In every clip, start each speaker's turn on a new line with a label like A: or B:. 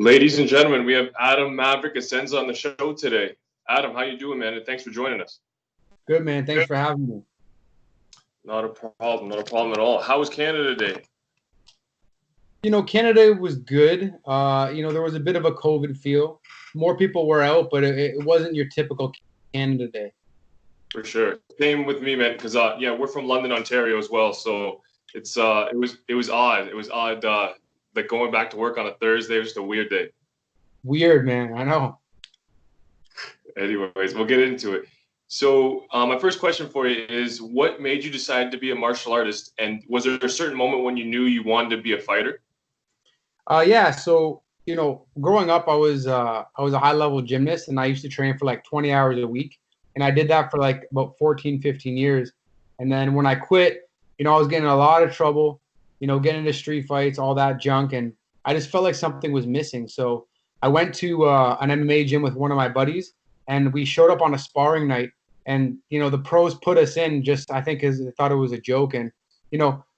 A: Ladies and gentlemen, we have Adam Maverick Assenza on the show today. Adam, how you doing, man? And thanks for joining us.
B: Good, man. Thanks for having me.
A: Not a problem. Not a problem at all. How was Canada today?
B: Canada was good. There was a bit of a COVID feel. More people were out, but it wasn't your typical Canada day.
A: For sure. Same with me, man. Because we're from London, Ontario as well. So it was odd. It was odd. Like going back to work on a Thursday was just a weird day.
B: Weird, man. I know.
A: Anyways, we'll get into it. So my first question for you is, what made you decide to be a martial artist? And was there a certain moment when you knew you wanted to be a fighter?
B: Yeah. So growing up, I was a high level gymnast, and I used to train for like 20 hours a week, and I did that for like about 14, 15 years. And then when I quit, I was getting in a lot of trouble, getting into street fights, all that junk, and I just felt like something was missing. So I went to an MMA gym with one of my buddies, and we showed up on a sparring night. And the pros put us in just, I think, because they thought it was a joke. And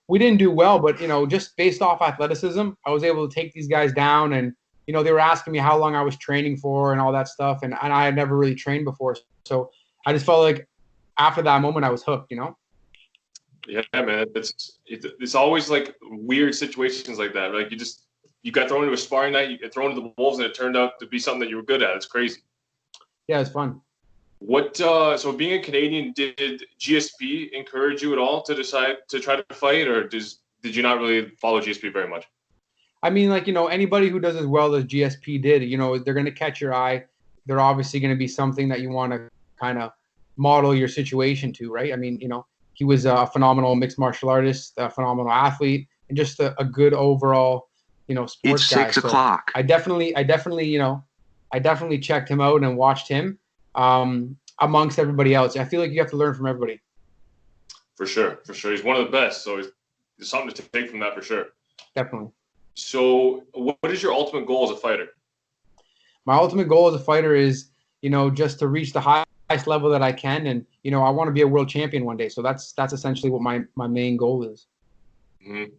B: we didn't do well, but just based off athleticism, I was able to take these guys down. And they were asking me how long I was training for and all that stuff, and I had never really trained before. So I just felt like after that moment I was hooked.
A: Yeah, man. It's always like weird situations like that. Like you got thrown into a sparring night, you get thrown into the wolves, and it turned out to be something that you were good at. It's crazy.
B: Yeah, it's fun.
A: So being a Canadian, did GSP encourage you at all to decide to try to fight, or did you not really follow GSP very much?
B: I mean, like, anybody who does as well as GSP did, they're going to catch your eye. They're obviously going to be something that you want to kind of model your situation to, right? I mean, he was a phenomenal mixed martial artist, a phenomenal athlete, and just a good overall, sports
C: It's
B: guy.
C: 6 o'clock.
B: I definitely, checked him out and watched him amongst everybody else. I feel like you have to learn from everybody.
A: For sure. He's one of the best, so there's something to take from that for sure.
B: Definitely.
A: So what is your ultimate goal as a fighter?
B: My ultimate goal as a fighter is, just to reach the highest level that I can. And, I want to be a world champion one day. So that's essentially what my main goal is.
A: Mm-hmm.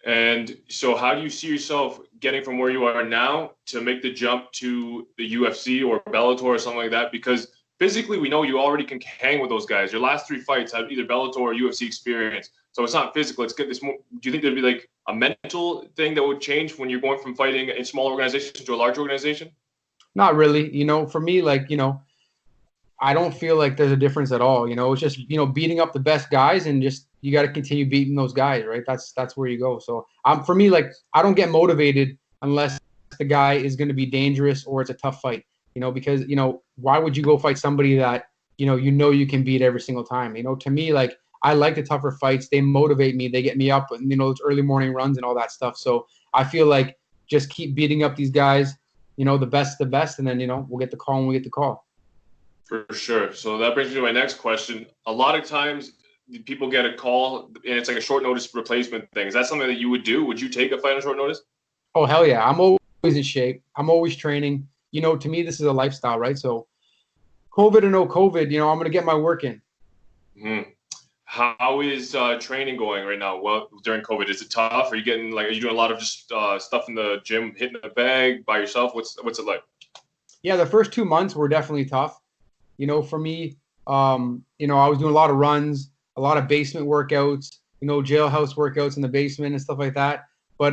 A: And so how do you see yourself getting from where you are now to make the jump to the UFC or Bellator or something like that? Because physically, we know you already can hang with those guys. Your last 3 fights have either Bellator or UFC experience. So it's not physical. It's good. Do you think there'd be like a mental thing that would change when you're going from fighting a small organization to a large organization?
B: Not really. For me, like, I don't feel like there's a difference at all. It's just, beating up the best guys, and just you got to continue beating those guys, right? That's where you go. So for me, like, I don't get motivated unless the guy is going to be dangerous or it's a tough fight, because, why would you go fight somebody that, you can beat every single time? To me, like, I like the tougher fights. They motivate me. They get me up, and, those early morning runs and all that stuff. So I feel like just keep beating up these guys, the best, and then, we'll get the call when we get the call.
A: For sure. So that brings me to my next question. A lot of times people get a call and it's like a short notice replacement thing. Is that something that you would do? Would you take a fight on short notice?
B: Oh, hell yeah. I'm always in shape. I'm always training. To me, this is a lifestyle, right? So COVID or no COVID, I'm going to get my work in.
A: Mm-hmm. How is training going right now? Well, during COVID, is it tough? Are you doing a lot of just stuff in the gym, hitting the bag by yourself? What's it like?
B: Yeah, the first 2 months were definitely tough. For me, I was doing a lot of runs, a lot of basement workouts, jailhouse workouts in the basement and stuff like that. But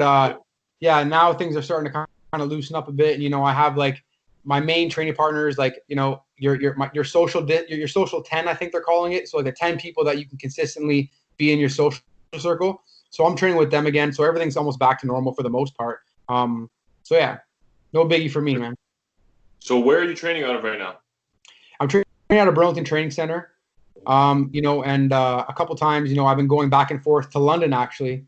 B: now things are starting to kind of loosen up a bit. And, I have like my main training partners, like, your social 10, I think they're calling it. So like the 10 people that you can consistently be in your social circle. So I'm training with them again. So everything's almost back to normal for the most part. So yeah, no biggie for me, man.
A: So where are you training out of right now?
B: I'm training out of Burlington Training Center, and a couple times, I've been going back and forth to London actually,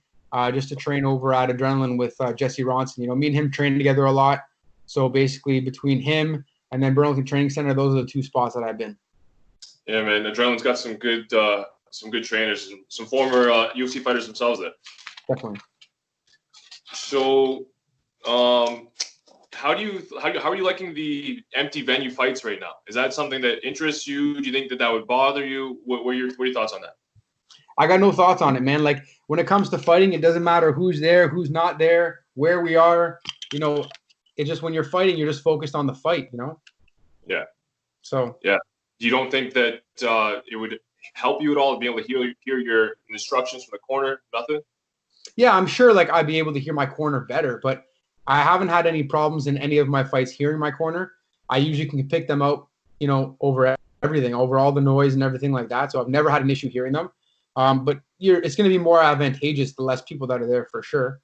B: just to train over at Adrenaline with Jesse Ronson. Me and him train together a lot. So basically between him and then Burlington Training Center, those are the 2 spots that I've been.
A: Yeah, man. Adrenaline's got some good trainers, some former UFC fighters themselves there.
B: Definitely.
A: So, how are you liking the empty venue fights right now? Is that something that interests you? Do you think that would bother you? What are your thoughts on that?
B: I got no thoughts on it, man. Like, when it comes to fighting, it doesn't matter who's there, who's not there, where we are. it's just when you're fighting, you're just focused on the fight, you know?
A: Yeah.
B: So.
A: Yeah. You don't think that it would help you at all to be able to hear your instructions from the corner? Nothing?
B: Yeah, I'm sure like I'd be able to hear my corner better, but I haven't had any problems in any of my fights hearing my corner. I usually can pick them out, you know, over everything, over all the noise and everything like that. So I've never had an issue hearing them. But it's going to be more advantageous the less people that are there for sure.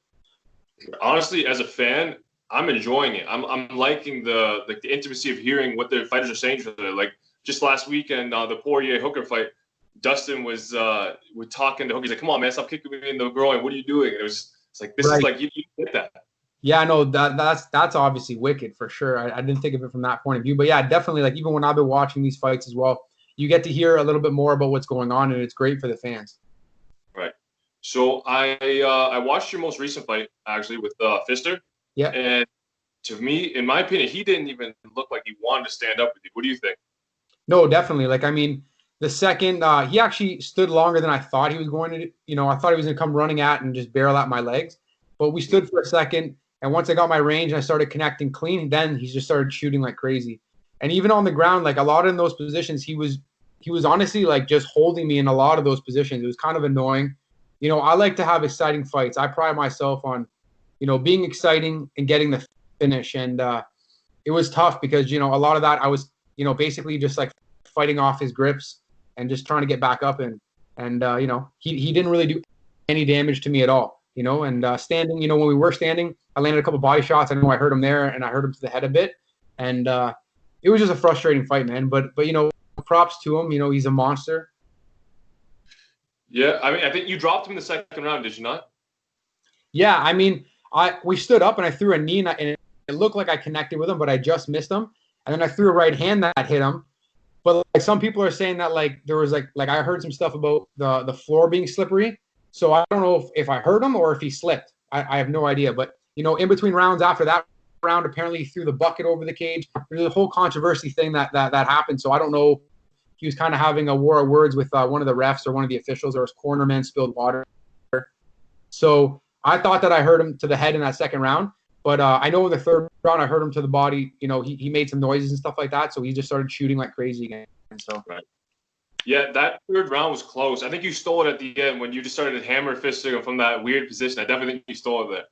A: Honestly, as a fan, I'm enjoying it. I'm liking the intimacy of hearing what the fighters are saying to each other. Like just last weekend, the Poirier Hooker fight, Dustin was talking to Hooker. He's like, "Come on, man, stop kicking me in the groin. What are you doing?" And it's like this
B: Right.
A: is like you get that.
B: Yeah, no, that's obviously wicked for sure. I didn't think of it from that point of view, but yeah, definitely. Like even when I've been watching these fights as well, you get to hear a little bit more about what's going on, and it's great for the fans.
A: Right. So I watched your most recent fight actually with Pfister.
B: Yeah.
A: And to me, in my opinion, he didn't even look like he wanted to stand up with you. What do you think?
B: No, definitely. Like I mean, the second he actually stood longer than I thought he was going to. You know, I thought he was going to come running at and just barrel at my legs, but we stood for a second. And once I got my range and I started connecting clean, then he just started shooting like crazy. And even on the ground, like a lot in those positions, he was honestly like just holding me in a lot of those positions. It was kind of annoying. You know, I like to have exciting fights. I pride myself on, you know, being exciting and getting the finish. And it was tough because, you know, a lot of that I was, you know, basically just like fighting off his grips and just trying to get back up. And you know, he didn't really do any damage to me at all. You know, and standing, you know, when we were standing, I landed a couple body shots. I know I hurt him there, and I hurt him to the head a bit. And it was just a frustrating fight, man. But you know, props to him. You know, he's a monster.
A: Yeah, I mean, I think you dropped him in the second round, did you not?
B: Yeah, I mean, we stood up and I threw a knee, and it looked like I connected with him, but I just missed him. And then I threw a right hand that hit him. But like some people are saying that like there was like I heard some stuff about the floor being slippery. So I don't know if I hurt him or if he slipped. I have no idea. But, you know, in between rounds after that round, apparently he threw the bucket over the cage. There's a whole controversy thing that happened. So I don't know. He was kind of having a war of words with one of the refs or one of the officials, or his cornerman spilled water. So I thought that I hurt him to the head in that second round. But I know in the third round I hurt him to the body. You know, he made some noises and stuff like that. So he just started shooting like crazy again. So
A: right. Yeah, that third round was close. I think you stole it at the end when you just started hammer fisting from that weird position. I definitely think you stole it there.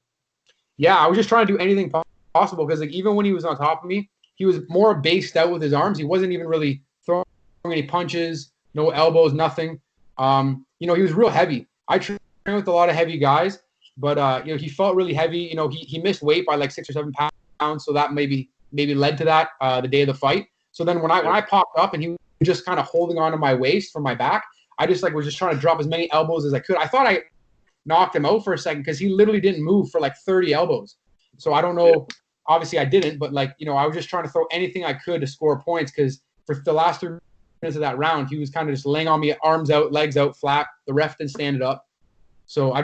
B: Yeah, I was just trying to do anything possible because like even when he was on top of me, he was more based out with his arms. He wasn't even really throwing any punches, no elbows, nothing. You know, he was real heavy. I trained with a lot of heavy guys, but you know, he felt really heavy. You know, he missed weight by like 6 or 7 pounds, so that maybe led to that the day of the fight. So then when I popped up and he just kind of holding on to my waist from my back, I just like was just trying to drop as many elbows as I could. I thought I knocked him out for a second because he literally didn't move for like 30 elbows. So I don't know. Yeah. Obviously I didn't, but like, you know, I was just trying to throw anything I could to score points because for the last 3 minutes of that round, he was kind of just laying on me, arms out, legs out, flat. The ref didn't stand it up. So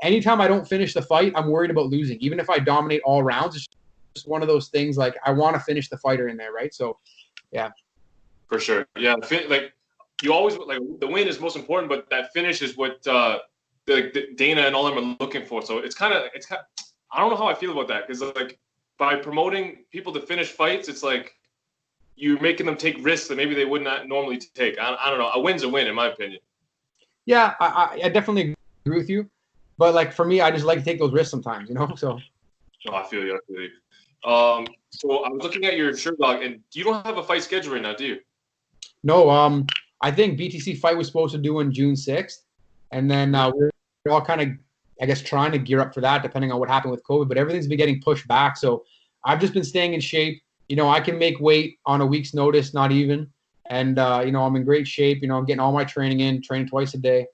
B: anytime I don't finish the fight, I'm worried about losing. Even if I dominate all rounds, it's just one of those things like I want to finish the fighter in there, right? So, yeah.
A: For sure. Yeah. Like you always like the win is most important, but that finish is what the Dana and all them are looking for. So it's kind of I don't know how I feel about that because like by promoting people to finish fights, it's like you're making them take risks that maybe they would not normally take. I don't know. A win's a win in my opinion.
B: Yeah, I definitely agree with you, but like for me, I just like to take those risks sometimes, you know. So.
A: Oh, I feel you. So I was looking at your shirt dog, and you don't have a fight schedule right now, do you?
B: No, I think BTC fight was supposed to do on June 6th, and then we're all kind of, I guess, trying to gear up for that, depending on what happened with COVID. But everything's been getting pushed back, so I've just been staying in shape. You know, I can make weight on a week's notice, not even, and you know, I'm in great shape. You know, I'm getting all my training in, training twice a day.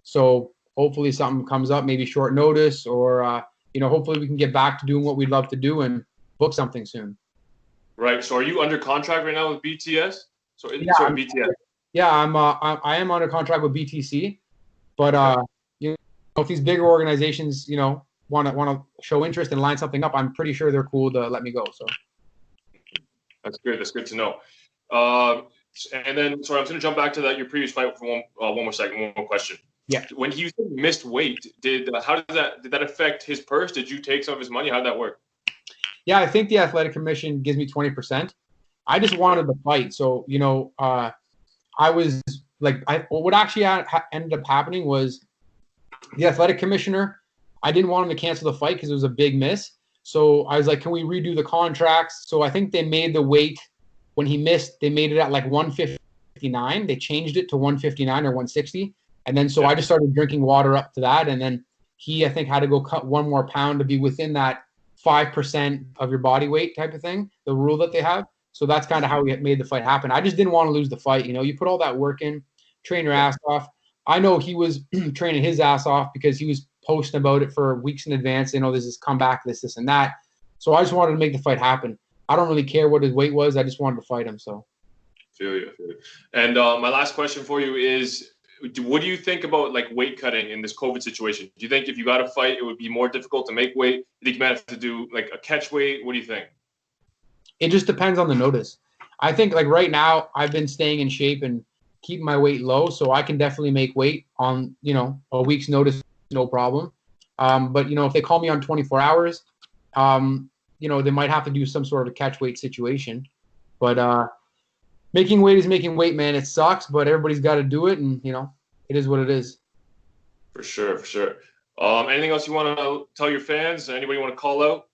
B: So hopefully something comes up, maybe short notice, or you know, hopefully we can get back to doing what we'd love to do and book something soon.
A: Right. So are you under contract right now with BTS?
B: Yeah,
A: BTS.
B: Yeah, I am under contract with BTC, but you know, if these bigger organizations, you know, want to show interest and line something up, I'm pretty sure they're cool to let me go. So
A: that's good. That's good to know. And then, sorry, I'm going to jump back to your previous fight for one more second. One more question.
B: Yeah.
A: When he missed weight, did that affect his purse? Did you take some of his money? How did that work?
B: Yeah, I think the athletic commission gives me 20%. I just wanted the fight. So, I was like, what actually ended up happening was the athletic commissioner, I didn't want him to cancel the fight because it was a big miss. So I was like, can we redo the contracts? So I think they made the weight when he missed, they made it at like 159. They changed it to 159 or 160. And then so I just started drinking water up to that. And then he, I think, had to go cut 1 more pound to be within that 5% of your body weight type of thing, the rule that they have. So that's kind of how we made the fight happen. I just didn't want to lose the fight. You put all that work in, train your ass off. I know he was training his ass off because he was posting about it for weeks in advance. This is comeback, this, and that. So I just wanted to make the fight happen. I don't really care what his weight was. I just wanted to fight him. So.
A: Feel you. And my last question for you is, what do you think about like weight cutting in this COVID situation? Do you think if you got a fight, it would be more difficult to make weight? Do you think you might have to do like a catch weight? What do you think?
B: It just depends on the notice. I think like right now I've been staying in shape and keeping my weight low, so I can definitely make weight on, a week's notice, no problem. But if they call me on 24 hours, they might have to do some sort of a catch weight situation. But making weight is making weight, man. It sucks, but everybody's got to do it, and it is what it is.
A: For sure. Anything else you want to tell your fans? Anybody you want to call out?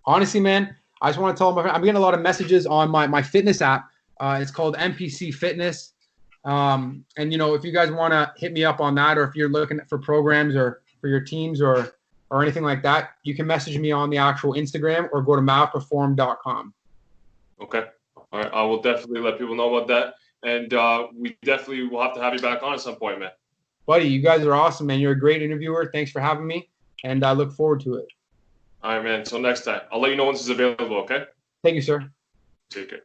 B: Honestly, man, I just want to tell them I'm getting a lot of messages on my fitness app. It's called MPC Fitness. And if you guys want to hit me up on that, or if you're looking for programs or for your teams or anything like that, you can message me on the actual Instagram or go to malperform.com.
A: Okay. All right. I will definitely let people know about that. And we definitely will have to have you back on at some point, man.
B: Buddy, you guys are awesome, man. You're a great interviewer. Thanks for having me. And I look forward to it.
A: All right, man. Until next time. I'll let you know when this is available, okay?
B: Thank you, sir.
A: Take care.